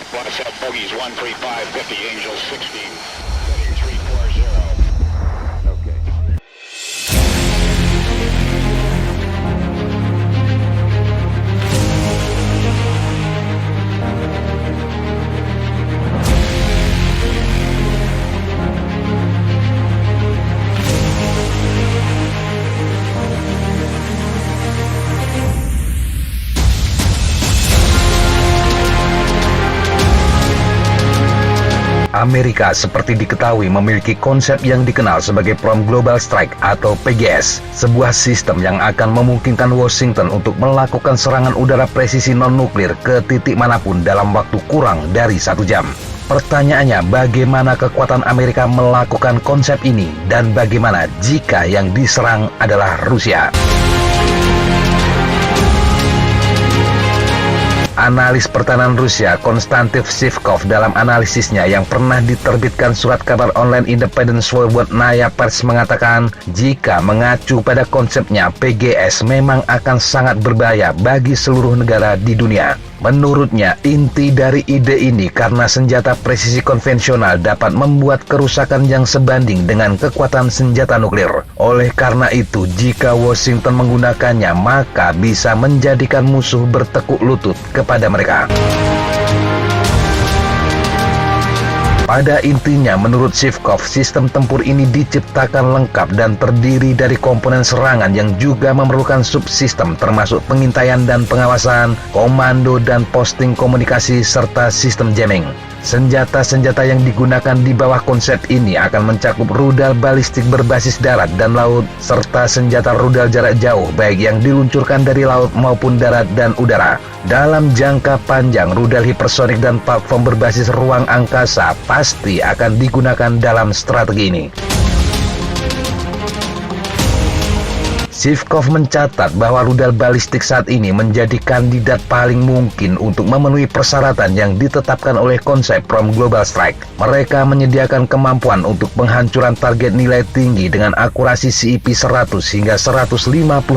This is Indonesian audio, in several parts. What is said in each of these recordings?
Watch out, bogeys 135, 50, Angel 16, heading 340. Okay. Amerika seperti diketahui memiliki konsep yang dikenal sebagai Prom Global Strike atau PGS, sebuah sistem yang akan memungkinkan Washington untuk melakukan serangan udara presisi non-nuklir ke titik manapun dalam waktu kurang dari 1 jam. Pertanyaannya, bagaimana kekuatan Amerika melakukan konsep ini dan bagaimana jika yang diserang adalah Rusia? Analis pertahanan Rusia Konstantin Sivkov dalam analisisnya yang pernah diterbitkan surat kabar online independen Swobodnaya Pers mengatakan jika mengacu pada konsepnya PGS memang akan sangat berbahaya bagi seluruh negara di dunia. Menurutnya, inti dari ide ini karena senjata presisi konvensional dapat membuat kerusakan yang sebanding dengan kekuatan senjata nuklir. Oleh karena itu, jika Washington menggunakannya, maka bisa menjadikan musuh bertekuk lutut kepada mereka. Pada intinya, menurut Sivkov, sistem tempur ini diciptakan lengkap dan terdiri dari komponen serangan yang juga memerlukan subsistem termasuk pengintaian dan pengawasan, komando dan posting komunikasi, serta sistem jamming. Senjata-senjata yang digunakan di bawah konsep ini akan mencakup rudal balistik berbasis darat dan laut, serta senjata rudal jarak jauh baik yang diluncurkan dari laut maupun darat dan udara. Dalam jangka panjang, rudal hipersonik dan platform berbasis ruang angkasa pasti akan digunakan dalam strategi ini. Sivkov mencatat bahwa rudal balistik saat ini menjadi kandidat paling mungkin untuk memenuhi persyaratan yang ditetapkan oleh konsep Prom Global Strike. Mereka menyediakan kemampuan untuk penghancuran target nilai tinggi dengan akurasi CEP 100 hingga 150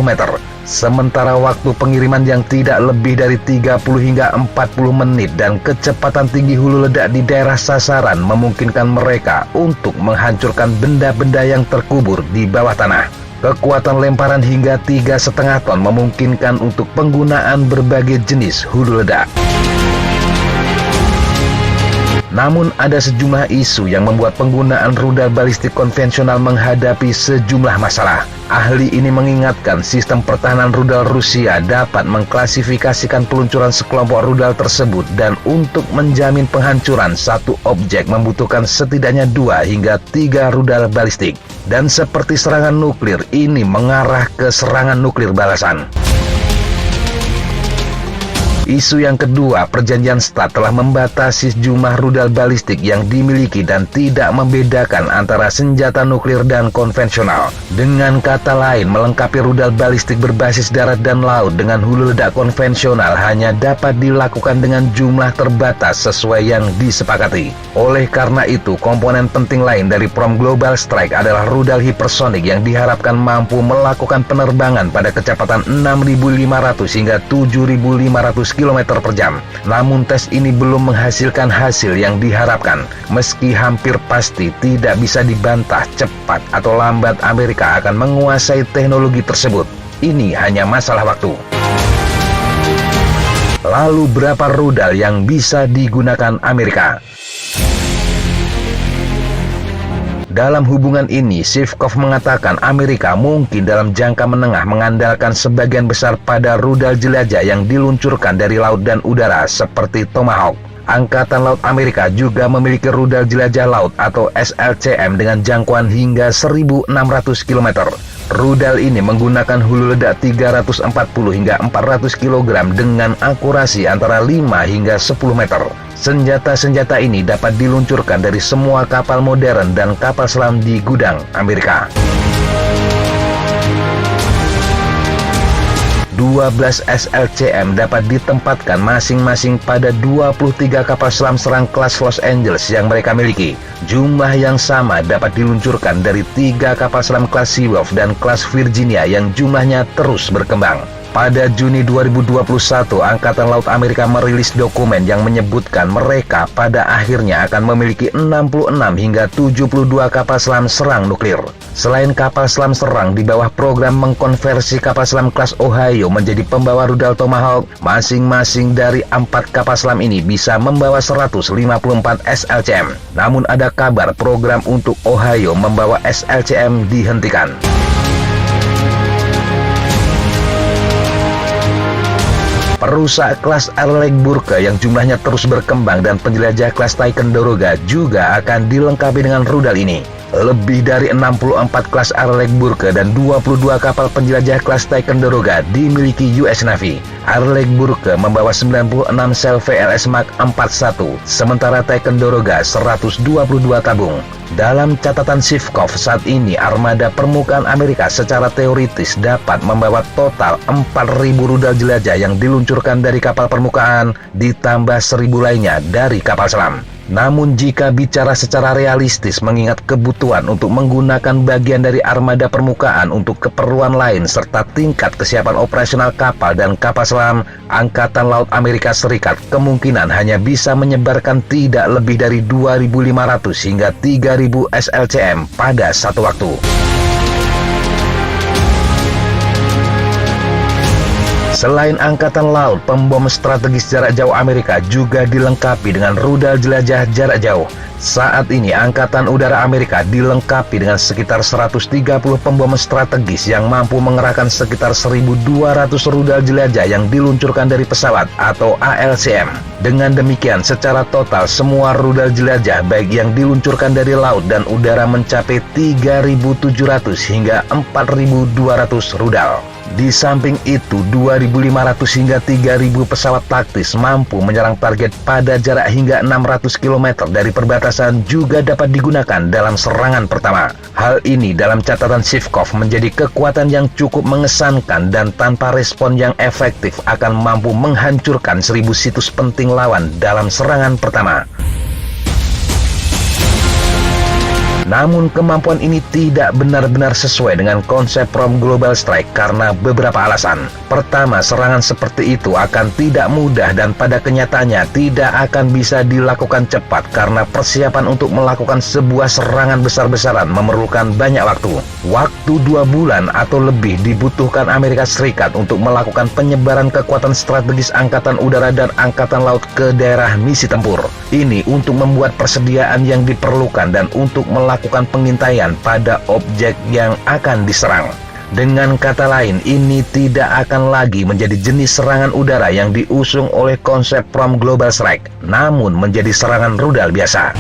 meter. Sementara waktu pengiriman yang tidak lebih dari 30 hingga 40 menit dan kecepatan tinggi hulu ledak di daerah sasaran memungkinkan mereka untuk menghancurkan benda-benda yang terkubur di bawah tanah. Kekuatan lemparan hingga 3,5 ton memungkinkan untuk penggunaan berbagai jenis hulu ledak. Namun ada sejumlah isu yang membuat penggunaan rudal balistik konvensional menghadapi sejumlah masalah. Ahli ini mengingatkan sistem pertahanan rudal Rusia dapat mengklasifikasikan peluncuran sekelompok rudal tersebut dan untuk menjamin penghancuran satu objek membutuhkan setidaknya 2 hingga 3 rudal balistik. Dan seperti serangan nuklir, ini mengarah ke serangan nuklir balasan. Isu yang kedua, perjanjian START telah membatasi jumlah rudal balistik yang dimiliki dan tidak membedakan antara senjata nuklir dan konvensional. Dengan kata lain, melengkapi rudal balistik berbasis darat dan laut dengan hulu ledak konvensional hanya dapat dilakukan dengan jumlah terbatas sesuai yang disepakati. Oleh karena itu, komponen penting lain dari Prom Global Strike adalah rudal hipersonik yang diharapkan mampu melakukan penerbangan pada kecepatan 6.500 hingga 7.500 km per jam. Namun tes ini belum menghasilkan hasil yang diharapkan. Meski hampir pasti tidak bisa dibantah cepat atau lambat Amerika akan menguasai teknologi tersebut. Ini hanya masalah waktu. Lalu berapa rudal yang bisa digunakan Amerika? Dalam hubungan ini, Sivkov mengatakan Amerika mungkin dalam jangka menengah mengandalkan sebagian besar pada rudal jelajah yang diluncurkan dari laut dan udara seperti Tomahawk. Angkatan Laut Amerika juga memiliki rudal jelajah laut atau SLCM dengan jangkauan hingga 1.600 km. Rudal ini menggunakan hulu ledak 340 hingga 400 kg dengan akurasi antara 5 hingga 10 meter. Senjata-senjata ini dapat diluncurkan dari semua kapal modern dan kapal selam di gudang Amerika. 12 SLCM dapat ditempatkan masing-masing pada 23 kapal selam serang kelas Los Angeles yang mereka miliki. Jumlah yang sama dapat diluncurkan dari 3 kapal selam kelas Seawolf dan kelas Virginia yang jumlahnya terus berkembang. Pada Juni 2021, Angkatan Laut Amerika merilis dokumen yang menyebutkan mereka pada akhirnya akan memiliki 66 hingga 72 kapal selam serang nuklir. Selain kapal selam serang di bawah program mengkonversi kapal selam kelas Ohio menjadi pembawa rudal Tomahawk, masing-masing dari 4 kapal selam ini bisa membawa 154 SLCM. Namun ada kabar program untuk Ohio membawa SLCM dihentikan. Perusak kelas Arleigh Burke yang jumlahnya terus berkembang dan penjelajah kelas Ticonderoga juga akan dilengkapi dengan rudal ini. Lebih dari 64 kelas Arleigh Burke dan 22 kapal penjelajah kelas Ticonderoga dimiliki US Navy. Arleigh Burke membawa 96 sel VLS Mark 41, sementara Ticonderoga 122 tabung. Dalam catatan Sivkov, saat ini armada permukaan Amerika secara teoritis dapat membawa total 4.000 rudal jelajah yang diluncurkan dari kapal permukaan, ditambah 1.000 lainnya dari kapal selam. Namun jika bicara secara realistis mengingat kebutuhan untuk menggunakan bagian dari armada permukaan untuk keperluan lain serta tingkat kesiapan operasional kapal dan kapal selam, Angkatan Laut Amerika Serikat kemungkinan hanya bisa menyebarkan tidak lebih dari 2.500 hingga 3.000 SLCM pada satu waktu. Selain Angkatan Laut, pembom strategis jarak jauh Amerika juga dilengkapi dengan rudal jelajah jarak jauh. Saat ini Angkatan Udara Amerika dilengkapi dengan sekitar 130 pembom strategis yang mampu mengerahkan sekitar 1.200 rudal jelajah yang diluncurkan dari pesawat atau ALCM. Dengan demikian, secara total semua rudal jelajah baik yang diluncurkan dari laut dan udara mencapai 3.700 hingga 4.200 rudal. Di samping itu, 2.500 hingga 3.000 pesawat taktis mampu menyerang target pada jarak hingga 600 km dari perbatasan juga dapat digunakan dalam serangan pertama. Hal ini dalam catatan Sivkov menjadi kekuatan yang cukup mengesankan dan tanpa respon yang efektif akan mampu menghancurkan 1.000 situs penting lawan dalam serangan pertama. Namun kemampuan ini tidak benar-benar sesuai dengan konsep From Global Strike karena beberapa alasan. Pertama, serangan seperti itu akan tidak mudah dan pada kenyataannya tidak akan bisa dilakukan cepat karena persiapan untuk melakukan sebuah serangan besar-besaran memerlukan banyak waktu. Waktu 2 bulan atau lebih dibutuhkan Amerika Serikat untuk melakukan penyebaran kekuatan strategis Angkatan Udara dan Angkatan Laut ke daerah misi tempur. Ini untuk membuat persediaan yang diperlukan dan untuk melakukan pengintaian pada objek yang akan diserang. Dengan kata lain, ini tidak akan lagi menjadi jenis serangan udara yang diusung oleh konsep From Global Strike, namun menjadi serangan rudal biasa.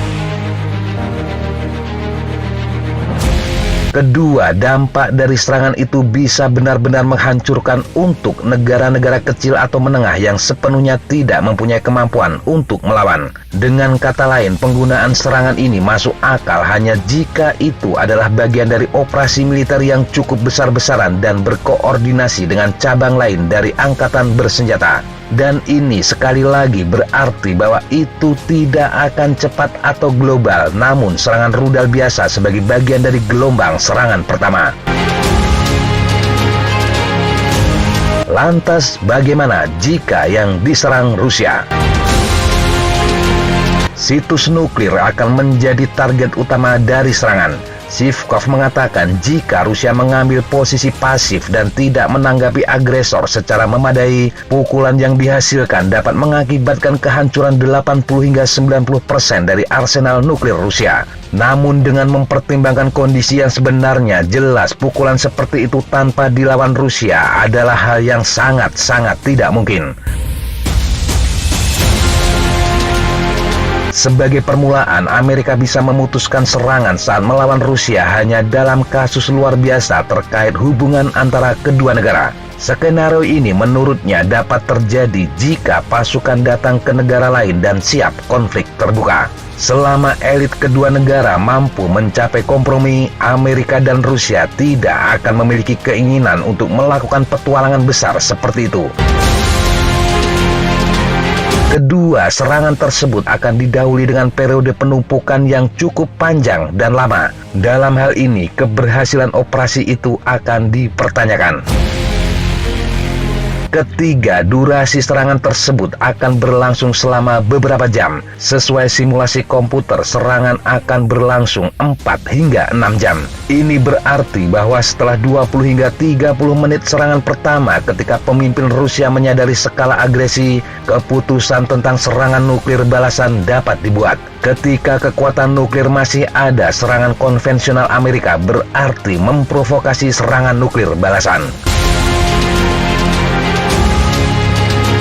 Kedua, dampak dari serangan itu bisa benar-benar menghancurkan untuk negara-negara kecil atau menengah yang sepenuhnya tidak mempunyai kemampuan untuk melawan. Dengan kata lain, penggunaan serangan ini masuk akal hanya jika itu adalah bagian dari operasi militer yang cukup besar-besaran dan berkoordinasi dengan cabang lain dari angkatan bersenjata. Dan ini sekali lagi berarti bahwa itu tidak akan cepat atau global, namun serangan rudal biasa sebagai bagian dari gelombang serangan pertama. Lantas bagaimana jika yang diserang Rusia? Situs nuklir akan menjadi target utama dari serangan. Sivkov mengatakan jika Rusia mengambil posisi pasif dan tidak menanggapi agresor secara memadai, pukulan yang dihasilkan dapat mengakibatkan kehancuran 80 hingga 90% dari arsenal nuklir Rusia. Namun dengan mempertimbangkan kondisi yang sebenarnya, jelas pukulan seperti itu tanpa dilawan Rusia adalah hal yang sangat-sangat tidak mungkin. Sebagai permulaan, Amerika bisa memutuskan serangan saat melawan Rusia hanya dalam kasus luar biasa terkait hubungan antara kedua negara. Skenario ini menurutnya dapat terjadi jika pasukan datang ke negara lain dan siap konflik terbuka. Selama elit kedua negara mampu mencapai kompromi, Amerika dan Rusia tidak akan memiliki keinginan untuk melakukan petualangan besar seperti itu. Kedua, serangan tersebut akan didahului dengan periode penumpukan yang cukup panjang dan lama. Dalam hal ini, keberhasilan operasi itu akan dipertanyakan. Ketiga, durasi serangan tersebut akan berlangsung selama beberapa jam. Sesuai simulasi komputer, serangan akan berlangsung 4 hingga 6 jam. Ini berarti bahwa setelah 20 hingga 30 menit serangan pertama, ketika pemimpin Rusia menyadari skala agresi, keputusan tentang serangan nuklir balasan dapat dibuat. Ketika kekuatan nuklir masih ada, serangan konvensional Amerika berarti memprovokasi serangan nuklir balasan.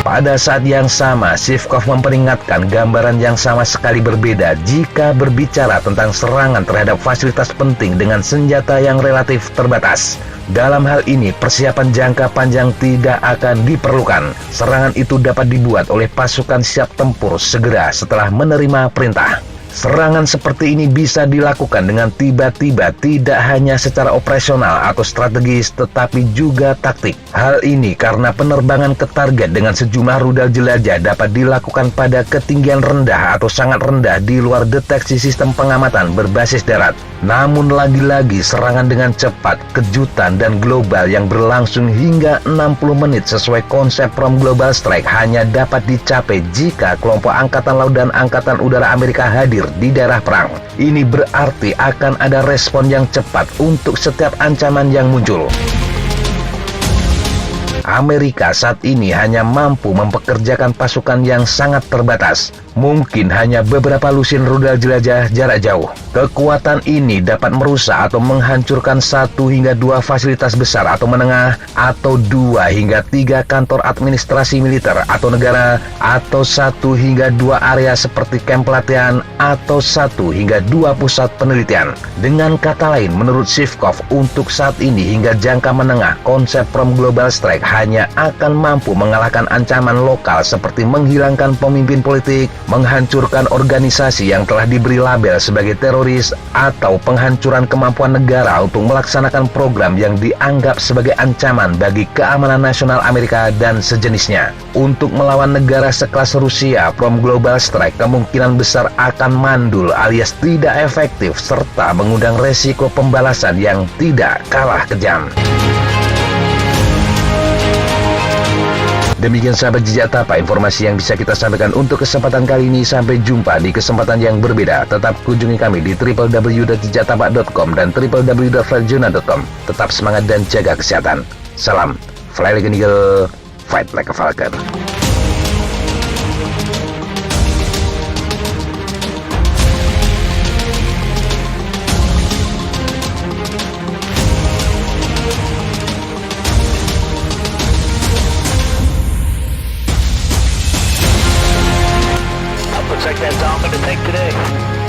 Pada saat yang sama, Zhivkov memperingatkan gambaran yang sama sekali berbeda jika berbicara tentang serangan terhadap fasilitas penting dengan senjata yang relatif terbatas. Dalam hal ini, persiapan jangka panjang tidak akan diperlukan. Serangan itu dapat dibuat oleh pasukan siap tempur segera setelah menerima perintah. Serangan seperti ini bisa dilakukan dengan tiba-tiba, tidak hanya secara operasional atau strategis, tetapi juga taktik. Hal ini karena penerbangan ke target dengan sejumlah rudal jelajah dapat dilakukan pada ketinggian rendah atau sangat rendah di luar deteksi sistem pengamatan berbasis darat. Namun lagi-lagi serangan dengan cepat, kejutan, dan global yang berlangsung hingga 60 menit sesuai konsep From Global Strike hanya dapat dicapai jika kelompok Angkatan Laut dan Angkatan Udara Amerika hadir di daerah perang. Ini berarti akan ada respon yang cepat untuk setiap ancaman yang muncul. Amerika saat ini hanya mampu mempekerjakan pasukan yang sangat terbatas, mungkin hanya beberapa lusin rudal jelajah jarak jauh. Kekuatan ini dapat merusak atau menghancurkan 1 hingga 2 fasilitas besar atau menengah, atau 2 hingga 3 kantor administrasi militer atau negara, atau 1 hingga 2 area seperti kamp pelatihan, atau 1 hingga 2 pusat penelitian. Dengan kata lain, menurut Zhivkov, untuk saat ini hingga jangka menengah, konsep From Global Strike hanya akan mampu mengalahkan ancaman lokal seperti menghilangkan pemimpin politik, menghancurkan organisasi yang telah diberi label sebagai teroris, atau penghancuran kemampuan negara untuk melaksanakan program yang dianggap sebagai ancaman bagi keamanan nasional Amerika dan sejenisnya. Untuk melawan negara sekelas Rusia, From Global Strike kemungkinan besar akan mandul alias tidak efektif serta mengundang resiko pembalasan yang tidak kalah kejam. Demikian sahabat Jejak Tapa, informasi yang bisa kita sampaikan untuk kesempatan kali ini. Sampai jumpa di kesempatan yang berbeda. Tetap kunjungi kami di www.jejaktapa.com dan www.flightjournal.com. Tetap semangat dan jaga kesehatan. Salam, fly like an eagle, fight like a falcon. Looks like that's all I'm going to take today.